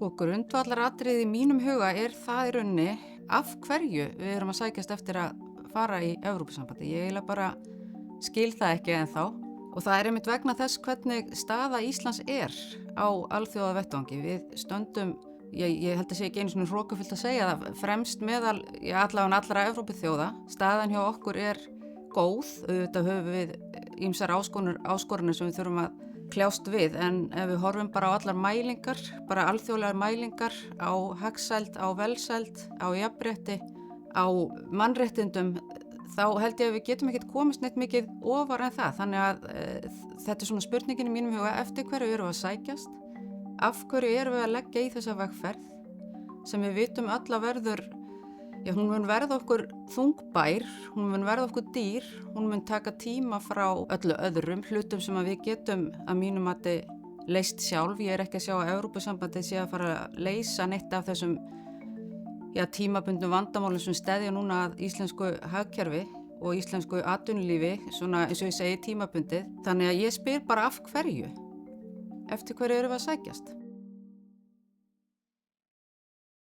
Sko, grundvallaratriði í mínum huga það í rauninni af hverju við erum að sækjast eftir að fara í Evrópusambandi. Ég eiginlega bara skil það ekki ennþá og það einmitt vegna þess hvernig staða Íslands á alþjóðavettvangi. Við stöndum, ég held að sé ekki einu svona hrókafullt að segja það, fremst meðal allavega allra Evrópuþjóða. Staðan hjá okkur góð, auðvitað höfum við ýmsar áskoranir sem við þurfum að kljást við, en ef við horfum bara á allar mælingar, bara alþjóðlegar mælingar á hagsæld, á velsæld, á jafnrétti, á mannréttindum, þá held ég að við getum ekkert komist neitt mikið ofar en það. Þannig að þetta svona spurningin í mínum huga, eftir hverju erum við að sækjast, af hverju erum við að leggja í þessa vegferð sem við vitum alla verður, hún mun verða okkur þungbær, hún mun verða okkur dýr, hún mun taka tíma frá öllu öðrum hlutum sem að við getum að mínum mati leyst sjálf. Ég ekki að sjá að Evrópusambandið sé að fara að leysa neitt af þessum tímabundnu vandamálum sem steðja núna að íslensku hagkerfi og íslensku atvinnulífi, svona eins og ég segi tímabundið. Þannig að ég spyr bara af hverju? Eftir hverju erum við að sækjast?